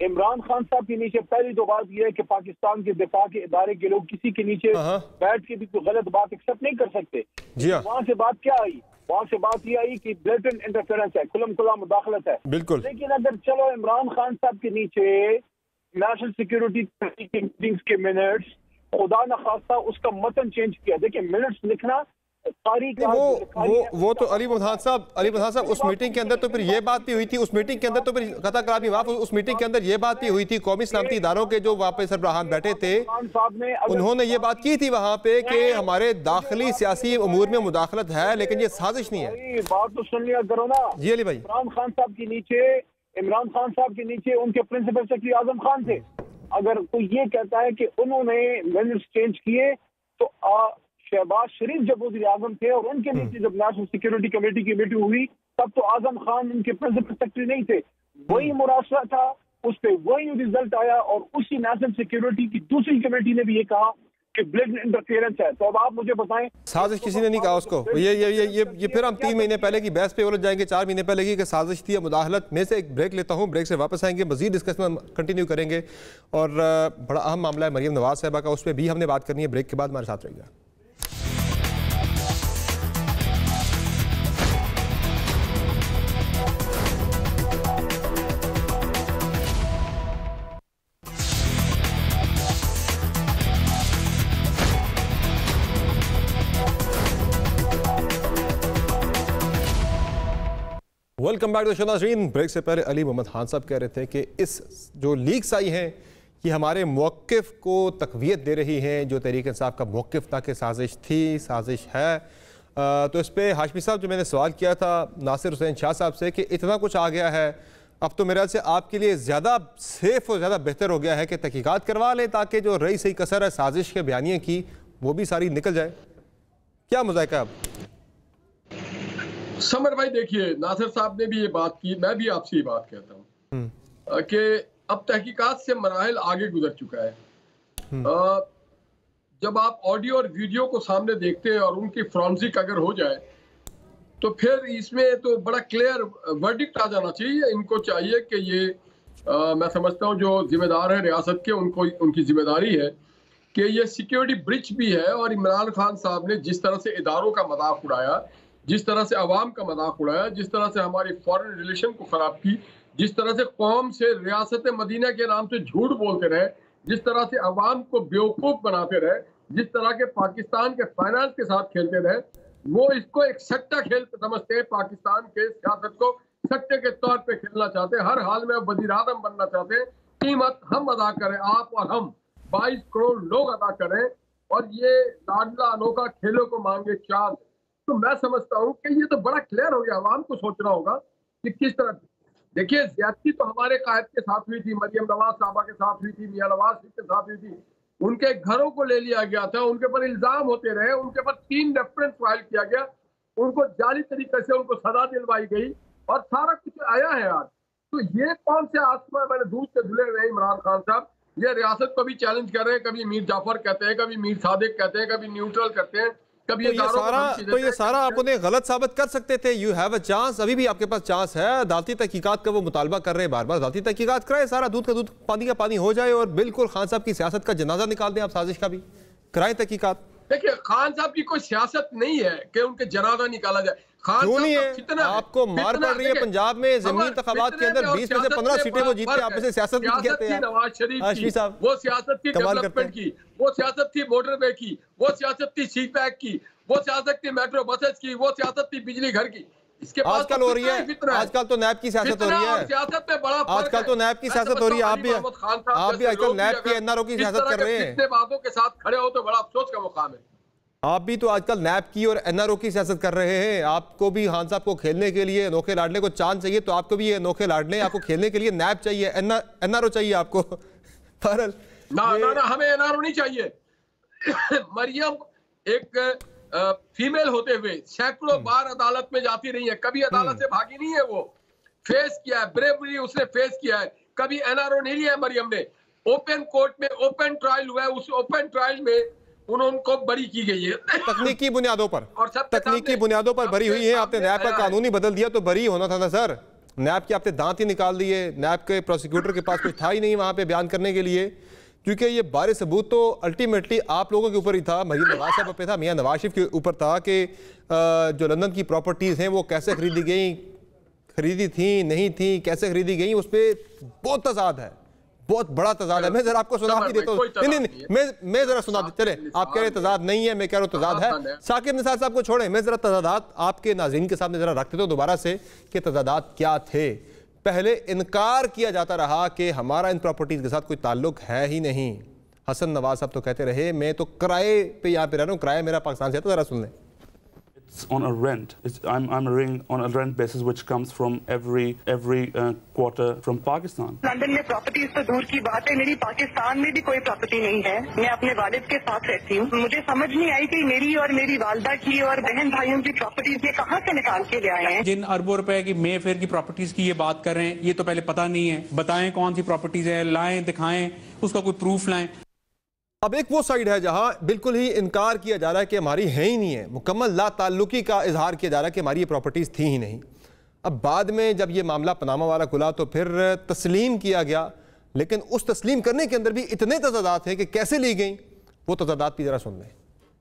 इमरान खान साहब के नीचे पहली तो बात यह है कि पाकिस्तान के दिफा के इदारे के लोग किसी के नीचे बैठ के भी कोई गलत बात एक्सेप्ट नहीं कर सकते। वहां से बात क्या आई? वहां से बात ये आई कि ब्लेटेंट इंटरफेरेंस है, खुलम खुला मुदाखलत है। बिल्कुल। लेकिन अगर चलो इमरान खान साहब के नीचे नेशनल सिक्योरिटी मीटिंग्स के मिनट्स, खुदा न खास्ता उसका मतन चेंज किया, देखिए मिनट्स लिखना वो तो अली मोहम्मद साहब उस मीटिंग के अंदर तो फिर ये बात भी हुई थी, उस मीटिंग के अंदर तो फिर कथा करार भी माफ, उस मीटिंग के अंदर ये बात भी हुई थी, कौमी सलामती इदारों के जो वहाँ पे सरबराहान बैठे थे उन्होंने ये बात की थी वहाँ पे कि हमारे दाखिली सियासी उमूर में मुदाखलत है, लेकिन ये साजिश नहीं है। बात तो सुन लिया करो ना जी अली भाई। इमरान खान साहब के नीचे उनके प्रिंसिपल सेक्रेटरी आजम खान थे। अगर कोई ये कहता है कि उन्होंने मिनट्स चेंज किए, तो शहबाज शरीफ जब वज़ीर आज़म थे और उनके नीचे जब नेशनल सिक्योरिटी कमेटी की मीटिंग हुई, तब तो आजम खान उनके प्रिंसिपल सेक्रेटरी नहीं थे। वही मुरासला था, उस पर वही रिजल्ट आया, और उसी नेशनल सिक्योरिटी की दूसरी कमेटी ने भी ये कहा कि ब्लेटेंट इंटरफेरेंस है। तो अब आप मुझे बताएं, साजिश किसी ने नहीं कहा उसको। ये फिर हम 3 महीने पहले की बहस पे उलझ जाएंगे, 4 महीने पहले की साजिश थी या मुदाखलत में। से एक ब्रेक लेता हूँ, ब्रेक से वापस आएंगे, मजीद डिस्कशन कंटिन्यू करेंगे, और बड़ा अहम मामला है मरियम नवाज साहबा का, उस पर भी हमने बात करनी है। ब्रेक के बाद हमारे साथ रहिएगा। Welcome back to the show नाज़रीन। ब्रेक से पहले अली मोहम्मद खान साहब कह रहे थे कि इस जो लीक्स आई हैं ये हमारे मौक़िफ़ को तक़वियत दे रही हैं, जो तहरीक इंसाफ का मौक़िफ़ था कि साजिश थी, साजिश है। तो इस पर हाशमी साहब जो मैंने सवाल किया था नासिर हुसैन शाह साहब से कि इतना कुछ आ गया है, अब तो मेरे ख्याल से आपके लिए ज़्यादा सेफ़ और ज़्यादा बेहतर हो गया है कि तहकीकात करवा लें, ताकि जो रही सही कसर है साजिश के बयानिए की वो भी सारी निकल जाए। क्या मुज़ाहिका अब? समर भाई देखिए, नासिर साहब ने भी ये बात की, मैं भी आपसे ये बात कहता हूँ कि अब तहकीकात से मराहिल आगे गुजर चुका है। जब आप ऑडियो और वीडियो को सामने देखते हैं और उनकी फॉरेंसिक अगर हो जाए, तो फिर इसमें तो बड़ा क्लियर वर्डिक्ट आ जाना चाहिए। इनको चाहिए कि ये मैं समझता हूँ जो जिम्मेदार है रियासत के, उनको उनकी जिम्मेदारी है कि ये सिक्योरिटी ब्रीच भी है। और इमरान खान साहब ने जिस तरह से इदारों का मजाक उड़ाया, जिस तरह से अवाम का मजाक उड़ाया, जिस तरह से हमारी फॉरेन रिलेशन को खराब की, जिस तरह से कौम से रियासत मदीना के नाम से झूठ बोलते रहे, जिस तरह से अवाम को बेवकूफ बनाते रहे, जिस तरह के पाकिस्तान के फाइनेंस के साथ खेलते रहे, वो इसको एक सट्टा खेल समझते हैं। पाकिस्तान के सियासत को सट्टे के तौर पे खेलना चाहते हैं, हर हाल में वजीर आज़म बनना चाहते हैं। कीमत हम अदा करें, आप और हम 22 करोड़ लोग अदा करें, और ये लाडला अनोखा खेलों को मांगे चांद। तो मैं समझता हूँ कि ये तो बड़ा क्लियर हो गया, आवाम को सोचना होगा कि किस तरह। देखिए, ज्यादती तो हमारे कायद के साथ हुई थी, मरियम नवाज साहबा के साथ हुई थी, मियां नवाज शरीफ के साथ हुई थी। उनके घरों को ले लिया गया था, उनके पर इल्जाम होते रहे, उनके पर 3 रेफरेंस फाइल किया गया, उनको जाली तरीके से उनको सजा दिलवाई गई और सारा कुछ आया है आज। तो ये कौन से आसमान, मैंने दूध से धुले हुए इमरान खान साहब ये रियासत को भी चैलेंज कर रहे हैं, कभी मीर जाफर कहते हैं, कभी मीर सादिक कहते हैं, कभी न्यूट्रल करते हैं, कभी ये सारा आप उन्हें गलत साबित कर सकते थे। यू हैव अ चांस, अभी भी आपके पास चांस है। अदालती तहकीकात का वो मुतालबा कर रहे हैं बार बार, अदालती तहकीकात कराए, सारा दूध का दूध पानी का पानी हो जाए और बिल्कुल खान साहब की सियासत का जनाजा निकाल दें। आप साजिश का भी कराएं तहकीकात। देखिए खान साहब की कोई सियासत नहीं है कि उनके जनाजा निकाला जाए। खान क्यों नहीं साहब है? आपको मार पड़ रही है पंजाब में, ज़मीनी इंतखाबात के अंदर 20 में से 15 सीटें वो जीतते, आप इसे सियासत नहीं कहते हैं। नवाज शरीफ हाशमी साहब, वो सियासत थी डेवलपमेंट की, वो सियासत थी मोटरवे की, वो सियासत थी सी पैक की, वो सियासत थी मेट्रो बसेस की, वो सियासत थी बिजली घर की। इसके आजकल हो रही है, आजकल तो नैब की सियासत हो रही है, सियासत में बड़ा आजकल तो नैब की सियासत हो रही है। आप भी आजकल नैब की एनआरओ की सियासत कर रहे हैं। बातों के साथ खड़े हो तो बड़ा अफसोस का मुकाम है। आप भी तो आजकल नैब की और एनआरओ की सियासत कर रहे हैं। आपको भी खान साहब को खेलने के लिए अनोखे लाडले को चांद चाहिए, तो आपको भी ये अनोखे लाडले, आपको खेलने के लिए नैब चाहिए, एनआरओ चाहिए आपको। ना हमें एनआरओ नहीं चाहिए। मरियम एक फीमेल होते हुए सैकड़ों बार अदालत में जाती रही है, कभी अदालत से भागी नहीं है। वो फेस किया है, ब्रेवरी उसने फेस किया है, कभी एनआरओ नहीं लिया है मरियम ने। ओपन कोर्ट में ओपन ट्रायल हुआ है, उस ओपन ट्रायल में उनको बरी की गई है तकनीकी बुनियादों पर, तकनीकी बुनियादों पर बरी हुई है। आपने नैब का कानून ही बदल दिया तो बरी होना था ना सर। नैब के आपने दांत ही निकाल दिए, नैब के प्रोसिक्यूटर के पास कुछ था ही नहीं वहां पे बयान करने के लिए, क्योंकि ये बारे सबूत तो अल्टीमेटली आप लोगों के ऊपर ही था, मरीम नवाज साहब पे था, मियां नवाज शरीफ के ऊपर था कि जो लंदन की प्रॉपर्टीज़ हैं वो कैसे खरीदी गई, खरीदी थी नहीं थी, कैसे खरीदी गई, उस पर बहुत तजाद है, बहुत बड़ा तजाद है। मैं जरा आपको सुना भी देता हूँ। नहीं, मैं जरा सुना दे, चले आप कह रहे तजाद नहीं है, मैं कह रहा हूँ तजाद है। साकिब निसार साहब को छोड़ें, मैं जरा तजादात आपके नाज़रीन के सामने जरा रखते तो दोबारा से कि तजादात क्या थे। पहले इनकार किया जाता रहा कि हमारा इन प्रॉपर्टीज के साथ कोई ताल्लुक है ही नहीं। हसन नवाज साहब तो कहते रहे मैं तो किराए पे यहाँ पे रह रहा हूँ, किराया मेरा पाकिस्तान से है। तो जरा सुन लें। It's on a rent. I'm ring on a rent basis which comes from every quarter from Pakistan. London में प्रॉपर्टीज तो दूर की बात है, मेरी पाकिस्तान में भी कोई प्रॉपर्टी नहीं है। मैं अपने वालिद के साथ रहती हूँ। मुझे समझ नहीं आई कि मेरी और मेरी वालदा की और बहन भाइयों की प्रॉपर्टीज ये कहाँ से निकाल के ले आए हैं। जिन अरबों रुपए की मे फेयर की प्रॉपर्टीज की ये बात कर रहे हैं, ये तो पहले पता नहीं है। बताएं कौन सी प्रॉपर्टीज है, लाएं दिखाएं, उसका कोई प्रूफ लाएं। अब एक वो साइड है जहां बिल्कुल ही इनकार किया जा रहा है कि हमारी है ही नहीं है, मुकम्मल ला ताल्लुकी का इजहार किया जा रहा है कि हमारी ये प्रॉपर्टीज़ थी ही नहीं। अब बाद में जब ये मामला पनामा वाला खुला तो फिर तस्लीम किया गया, लेकिन उस तस्लीम करने के अंदर भी इतने तजादात हैं कि कैसे ली गई, वो तजादात भी जरा सुन लें।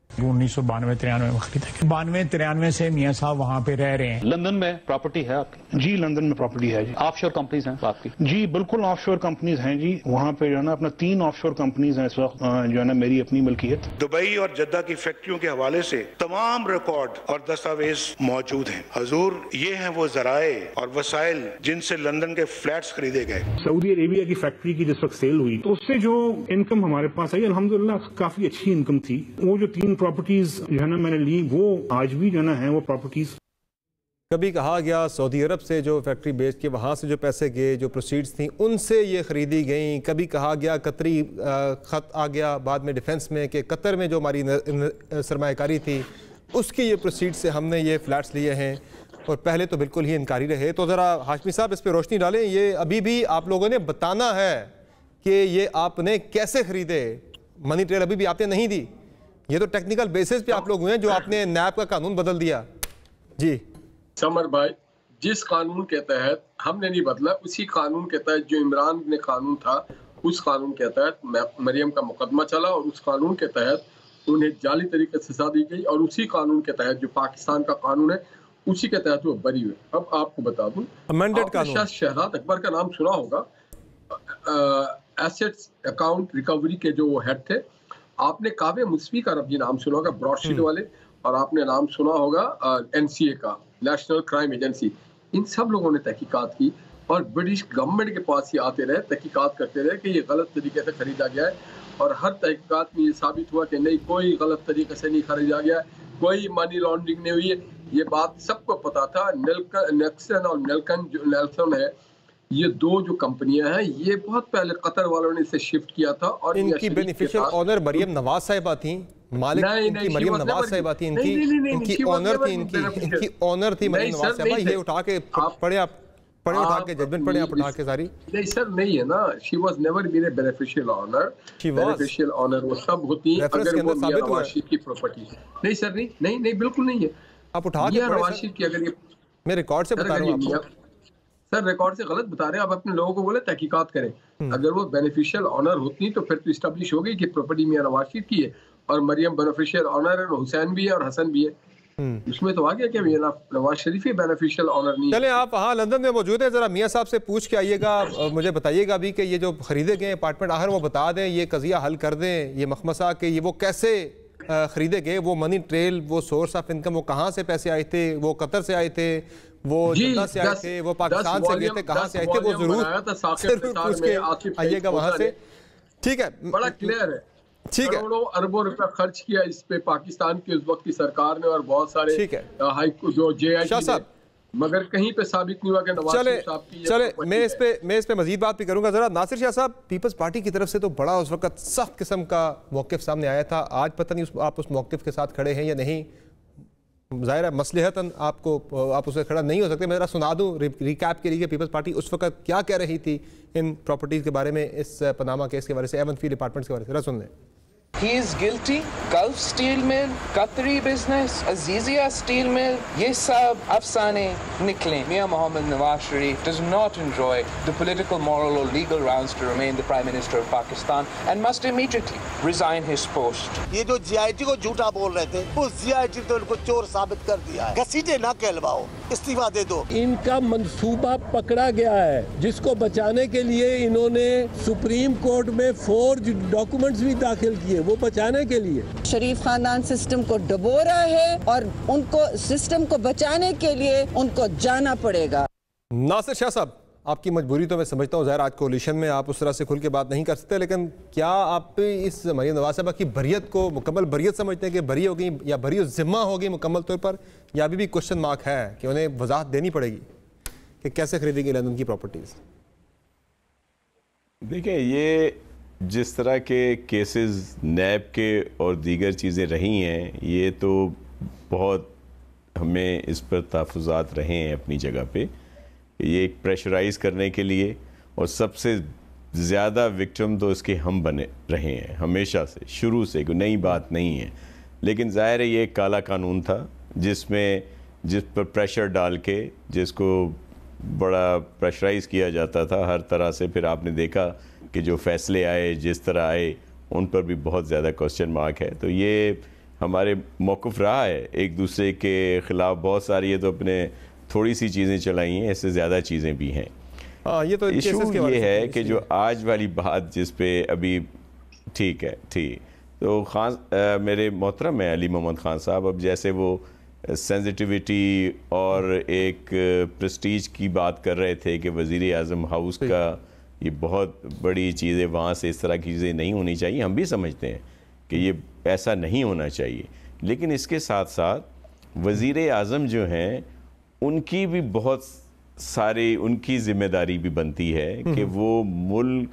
1992-93 में खरीदा, 92-93 से मियाँ साहब वहाँ पे रह रहे हैं। लंदन में प्रॉपर्टी है आपकी? जी लंदन में प्रॉपर्टी है जी। ऑफशोर कंपनीज हैं आपकी? जी बिल्कुल ऑफशोर कंपनीज हैं जी। वहाँ पे जो है ना अपना 3 ऑफशोर कंपनीज हैं इस वक्त, जो है ना मेरी अपनी मिल्कियत। दुबई और जद्दा की फैक्ट्रियों के हवाले से तमाम रिकॉर्ड और दस्तावेज मौजूद हैं। हजूर ये हैं वो जराए और वसाइल जिनसे लंदन के फ्लैट्स खरीदे गए। सऊदी अरेबिया की फैक्ट्री की जिस वक्त सेल हुई तो उससे जो इनकम हमारे पास आई अल्हम्दुलिल्लाह काफी अच्छी इनकम थी। वो जो 3 प्रॉपर्टीज जो है ना मैंने ली, वो आज भी जो है वो प्रॉपर्टीज। कभी कहा गया सऊदी अरब से जो फैक्ट्री बेच के वहाँ से जो पैसे गए, जो प्रोसीड्स थी उनसे ये ख़रीदी गई। कभी कहा गया कतरी ख़त आ गया बाद में डिफेंस में कि कतर में जो हमारी सरमायाकारी थी उसकी ये प्रोसीड से हमने ये फ्लैट्स लिए हैं, और पहले तो बिल्कुल ही इनकारी रहे। तो ज़रा हाशमी साहब इस पर रोशनी डालें। ये अभी भी आप लोगों ने बताना है कि ये आपने कैसे ख़रीदे, मनी ट्रेल अभी भी आपने नहीं दी। ये तो टेक्निकल बेसिस पे आप लोग हुए हैं जो आपने नैब का कानून बदल दिया। जी समर भाई, जिस कानून के तहत हमने नहीं बदला, उसी कानून के तहत जो इमरान ने कानून था उस कानून के तहत मरियम का मुकदमा चला और उस कानून के तहत उन्हें जाली तरीके से सजा दी गई, और उसी कानून के तहत जो पाकिस्तान का कानून है उसी के तहत वो बरी हुए। अब आपको बता दूं, आपने शहजाद अकबर का नाम सुना होगा, एसेट्स अकाउंट रिकवरी के जो हेड थे। आपने कावे मुस्वी का रब्जी नाम सुना होगा, ब्रॉडशीट वाले, और आपने नाम सुना होगा NCA का, नेशनल क्राइम एजेंसी। इन सब लोगों ने तहकीकात की और ब्रिटिश गवर्नमेंट के पास ही आते रहे, तहकीकात करते रहे कि ये गलत तरीके से खरीदा गया है, और हर तहकीकात में ये साबित हुआ कि नहीं, कोई गलत तरीके से नहीं खरीदा गया, कोई मनी लॉन्ड्रिंग नहीं हुई है। ये बात सबको पता था। नेक्सन और नेल्सन है, ये 2 जो कंपनियां हैं, ये बहुत पहले कतर वालों ने इसे शिफ्ट किया था, और इनकी बेनिफिशियल ऑनर मरियम नवाज साहिबा थी। मालिक इनकी मरियम नवाज साहिबा थी, इनकी ऑनर थी, इनकी ऑनर थी मरियम नवाज साहिबा। ये उठा के पढ़े आप उठा के जजमेंट पढ़े आप उठा के सारी। नहीं सर, नहीं है ना, she was never been a beneficial owner. Beneficial owner वो सब होती है अगर वो मियां नवाज शरीफ की प्रॉपर्टी। नहीं सर, नहीं बिल्कुल नहीं है। आप उठा के नवाज शरीफ की अगर ये मैं रिकॉर्ड से बता रहा हूं आपको सर, रिकॉर्ड से गलत बता रहे हैं आप। अपने लोगों को बोले तहकीकात करें। अगर वो बेनिफिशियल ऑनर होती तो फिर तो इस्टेब्लिश हो गई कि प्रॉपर्टी मियां नवाज शरीफ की है और मरियम बेनिफिशियल ऑनर है, हुसैन भी है और हसन भी है। उसमें तो आ गया कि मियां नवाज शरीफ ही बेनिफिशियल ऑनर नहीं। चले आप वहाँ लंदन में मौजूद है, जरा मियां साहब से पूछ के आइएगा, मुझे बताइएगा भी कि ये जो खरीदे गए अपार्टमेंट आखिर वो बता दें, ये कजिया हल कर दें, ये मखमसा के ये वो कैसे खरीदे गए, वो मनी ट्रेल, वो सोर्स ऑफ इनकम, वो कहाँ से पैसे आए थे, वो कतर से आए थे, वो जद्दा से आए थे, वो पाकिस्तान से गए थे, कहाँ से आए थे, वो जरूर पूछ के आइएगा वहाँ से। ठीक है, बड़ा क्लियर है। ठीक है, करोड़ों अरबों रुपया खर्च किया इस पे पाकिस्तान की उस वक्त की सरकार ने और बहुत सारे हाई जो JIT ने, मगर कहीं पे साबित नहीं हुआ कि नवाज शरीफ साहब की। चले मैं इस पे मजीद बात भी करूंगा। जरा नासिर शाह साहब, पीपल्स पार्टी की तरफ से तो बड़ा उस वक्त सख्त किस्म का मौक़िफ़ सामने आया था, आज पता नहीं आप उस मौक़िफ़ के साथ खड़े हैं या नहीं। ज़ाहिर है मसलहतन आप उससे खड़ा नहीं हो सकते। मैं ज़रा सुना दूँ रिकैप के लिए पीपल्स पार्टी उस वक्त क्या कह रही थी इन प्रॉपर्टीज़ के बारे में, इस पनामा केस के बारे से, एवन फील्ड अपार्टमेंट्स के बारे से। ज़रा सुन लें। He is guilty. Gulf Steel Mill, Qatari business, Azizia Steel Mill, ये सब अफसाने निकले। Mia Mohammed Nawaz Sharif does not enjoy the political, moral or legal grounds to remain the Prime Minister of Pakistan and must immediately resign his post. ये जो GIT को झूठा बोल रहे थे, उस GIT तो उनको चोर साबित कर दिया है। घसीटे ना कहलवाओ, इस्तीफा दे दो। इनका मंसूबा पकड़ा गया है, जिसको बचाने के लिए इन्होंने सुप्रीम कोर्ट में फोर्ज डॉक्यूमेंट्स भी दाखिल किए, वो बचाने के लिए। शरीफ खानदान सिस्टम को डुबो रहा है और उनको सिस्टम को बचाने के लिए उनको जाना पड़ेगा। नासिर शाह साहब, आपकी मजबूरी तो मैं समझता हूँ, ज़ाहिर आज कोलिशन में आप उस तरह से खुल के बात नहीं कर सकते, लेकिन क्या आप इस मरियम नवाज साहबा की बरियत को मुकम्मल बरियत समझते हैं कि बरी हो गई या बरी ज़िम्मा होगी मुकम्मल तौर पर, या अभी भी क्वेश्चन मार्क है कि उन्हें वजाहत देनी पड़ेगी कि कैसे खरीदेंगे लंदन की प्रॉपर्टीज़? देखिए, ये जिस तरह के केसेस नैब के और दीगर चीज़ें रही हैं, ये तो बहुत हमें इस पर तहफ़्फ़ुज़ात रहे हैं अपनी जगह पे। ये एक प्रेशराइज़ करने के लिए, और सबसे ज़्यादा विक्टिम तो इसके हम बने रहे हैं हमेशा से, शुरू से, कोई नई बात नहीं है। लेकिन ज़ाहिर है ये एक काला कानून था जिस पर प्रेशर डाल के, जिसको बड़ा प्रेशराइज़ किया जाता था हर तरह से। फिर आपने देखा कि जो फ़ैसले आए, जिस तरह आए, उन पर भी बहुत ज़्यादा क्वेश्चन मार्क है। तो ये हमारे मौक़िफ़ रहा है एक दूसरे के ख़िलाफ़ बहुत सारी, ये तो अपने थोड़ी सी चीज़ें चलाई हैं, इससे ज़्यादा चीज़ें भी हैं। ये तो इशू ये है कि जो आज वाली बात जिस पे अभी ठीक है, तो मेरे मोहतरम है अली मोहम्मद ख़ान साहब, अब जैसे वो सेंसिटिविटी और एक प्रेस्टीज की बात कर रहे थे कि वज़ीर आज़म हाउस का ये बहुत बड़ी चीज़ है, वहाँ से इस तरह की चीज़ें नहीं होनी चाहिए। हम भी समझते हैं कि ये ऐसा नहीं होना चाहिए, लेकिन इसके साथ साथ वज़ीर आज़म जो हैं उनकी भी बहुत सारी उनकी ज़िम्मेदारी भी बनती है कि वो मुल्क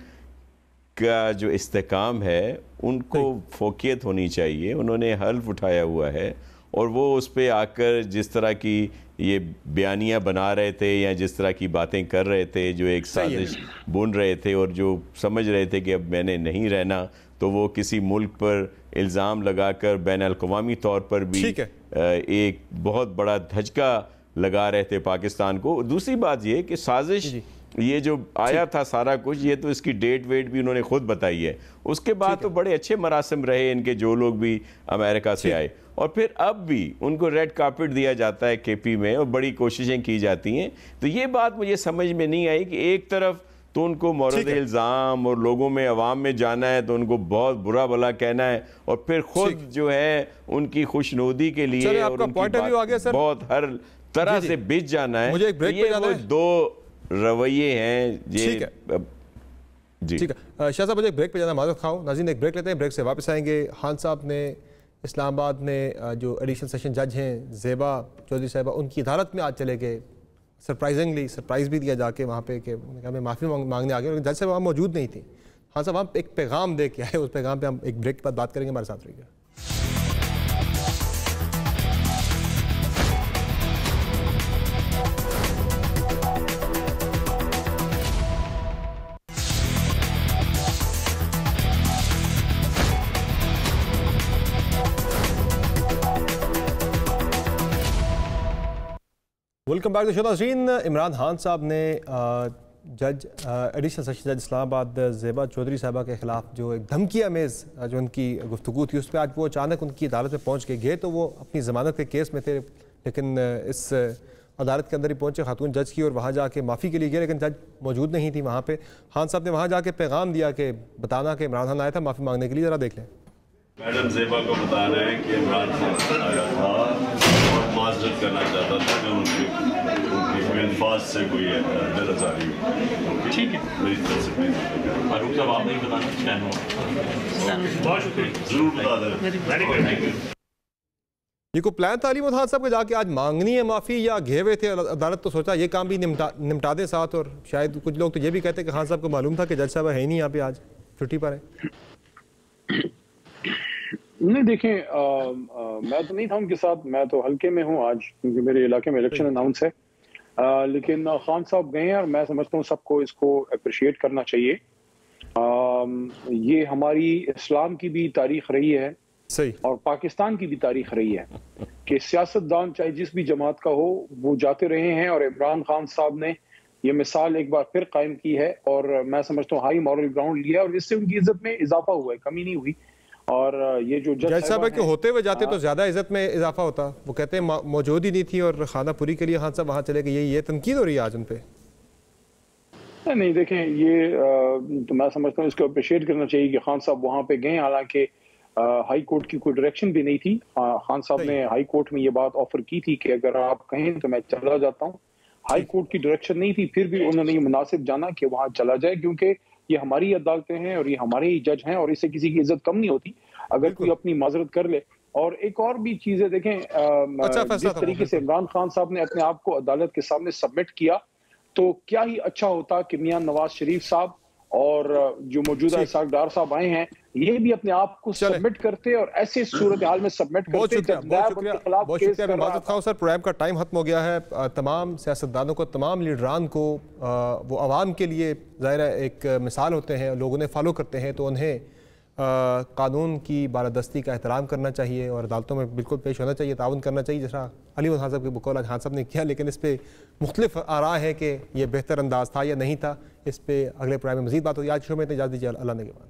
का जो इस्तेकाम है उनको फोकियत होनी चाहिए। उन्होंने हल्फ उठाया हुआ है और वो उस पर आकर जिस तरह की ये बयानियाँ बना रहे थे या जिस तरह की बातें कर रहे थे, जो एक साजिश बुन रहे थे और जो समझ रहे थे कि अब मैंने नहीं रहना, तो वो किसी मुल्क पर इल्ज़ाम लगाकर बैन अल-अक़वामी तौर पर भी एक बहुत बड़ा धचका लगा रहे थे पाकिस्तान को। दूसरी बात ये कि साजिश ये जो आया था सारा कुछ, ये तो इसकी डेट वेट भी उन्होंने खुद बताई है। उसके बाद तो बड़े अच्छे मरासिम रहे इनके, जो लोग भी अमेरिका से आए, और फिर अब भी उनको रेड कार्पेट दिया जाता है KP में और बड़ी कोशिशें की जाती हैं। तो ये बात मुझे समझ में नहीं आई कि एक तरफ तो उनको मौरद इल्ज़ाम और लोगों में अवाम में जाना है तो उनको बहुत बुरा भला कहना है, और फिर खुद जो है उनकी खुशनुदी के लिए और उनकी बहुत हर तरह से बिच जाना है। मुझे एक ब्रेक पे जाना है। दो रवैये हैं जी। ठीक है शाह साहब, मुझे एक ब्रेक पे जाना, माज़रत खाओ। नाज़रीन, एक ब्रेक लेते हैं, ब्रेक से वापस आएंगे। खान साहब ने इस्लामाबाद में जो एडिशनल सेशन जज हैं ज़ेबा चौधरी साहिबा, उनकी अदालत में आज चले गए। सरप्राइजिंगली सरप्राइज़ भी दिया जाके वहाँ पे कि हमें माफ़ी मांगने आ गए, जज साहब वहाँ मौजूद नहीं थी। खान साहब, हम एक पैगाम दे के आए, उस पैगाम पर हम एक ब्रेक के बाद बात करेंगे। हमारे साथ रहिएगा। वेलकम बैक टू शो नाज़रीन। इमरान खान साहब ने जज एडिशनल सेशन जज इस्लामाबाद ज़ेबा चौधरी साहबा के ख़िलाफ़ जो एक धमकी अमेज़ जो उनकी गुफ्तगू थी उस पर आज वो अचानक उनकी अदालत में पहुँच के गए तो वो अपनी ज़मानत के केस में थे, लेकिन इस अदालत के अंदर ही पहुँचे खातून जज की और वहाँ जाके माफ़ी के लिए गए, लेकिन जज मौजूद नहीं थी वहाँ पे। खान साहब ने वहाँ जाके पैगाम दिया कि बताना कि इमरान खान आया था माफ़ी मांगने के लिए, ज़रा देख लें। मैडम ज़ेबा को बता रहे हैं कि इमरान खान आया था और माजरत करना चाहता था कि उनकी अल्फाज से कोई बेनज़ारी हुई। ठीक है, मेरी तरफ से फारूक साहब आप नहीं बताना, बहुत शुक्रिया, ज़रूर बता दें। ये को प्लान था अली मुताहर साहब के जाके आज मांगनी है माफ़ी या घे हुए थे अदालत, तो सोचा ये काम भी निपटा दें साथ, और शायद कुछ लोग तो ये भी कहते हैं कि खान साहब को मालूम था कि जज साहब है ही नहीं यहाँ पे, आज छुट्टी पर है। नहीं देखें, मैं तो नहीं था उनके साथ, मैं तो हल्के में हूँ आज क्योंकि मेरे इलाके में इलेक्शन अनाउंस है, लेकिन खान साहब गए हैं और मैं समझता हूँ सबको इसको अप्रिशिएट करना चाहिए। ये हमारी इस्लाम की भी तारीख रही है सही, और पाकिस्तान की भी तारीख रही है कि सियासतदान चाहे जिस भी जमात का हो वो जाते रहे हैं, और इमरान खान साहब ने ये मिसाल एक बार फिर कायम की है और मैं समझता हूँ हाई मॉरल ग्राउंड लिया और इससे उनकी इज्जत में इजाफा हुआ है, कमी नहीं हुई। और ये जो जज साहब के होते हुए जाते तो ज्यादा इज्जत में इजाफा होता, वो कहते हैं मौजूद ही नहीं थी और खानापुरी के लिए खान साहब वहां चले गए, ये तनकीद हो रही है आज उन पे। नहीं देखें, ये तो मैं समझता हूँ इसको अप्रिशिएट करना चाहिए कि खान साहब वहां पे गए, हालांकि हाई कोर्ट की कोई डायरेक्शन भी नहीं थी। खान साहब ने हाई कोर्ट में ये बात ऑफर की थी कि अगर आप कहें तो मैं चला जाता हूँ, हाई कोर्ट की डायरेक्शन नहीं थी, फिर भी उन्होंने ये मुनासिब जाना कि वहां चला जाए क्योंकि ये हमारी अदालतें हैं और ये हमारे ही जज हैं और इससे किसी की इज्जत कम नहीं होती अगर कोई अपनी माजरत कर ले। और एक और भी चीज है, देखें जिस तरीके से इमरान खान साहब ने अपने आप को अदालत के सामने सबमिट किया तो क्या ही अच्छा होता कि मियां नवाज शरीफ साहब और जो मौजूदा इसाक डार साहब आए हैं ये भी अपने आप को सबमिट करते और ऐसे सूरत हाल में सबमिट करते। बहुत शुक्रिया माजरत खान सर, प्रोग्राम का टाइम खत्म हो गया है। तमाम सियासतदानों को, तमाम लीडरान को वो आवाम के लिए ज़ाहिर है एक मिसाल होते हैं, लोग उन्हें फॉलो करते हैं, तो उन्हें कानून की बालादस्ती का एहतराम करना चाहिए और अदालतों में बिल्कुल पेश होना चाहिए, ताउन करना चाहिए, जैसा अली खान साहब के बकौल खान साहब ने किया। लेकिन इस पर मुख्तलिफ आरा है कि यह बेहतर अंदाज था या नहीं था, इस पर अगले प्रोग्राम में मज़ीद बात होगी। आज शो में इजाज़त दीजिए, अल्लाह ने के बाद।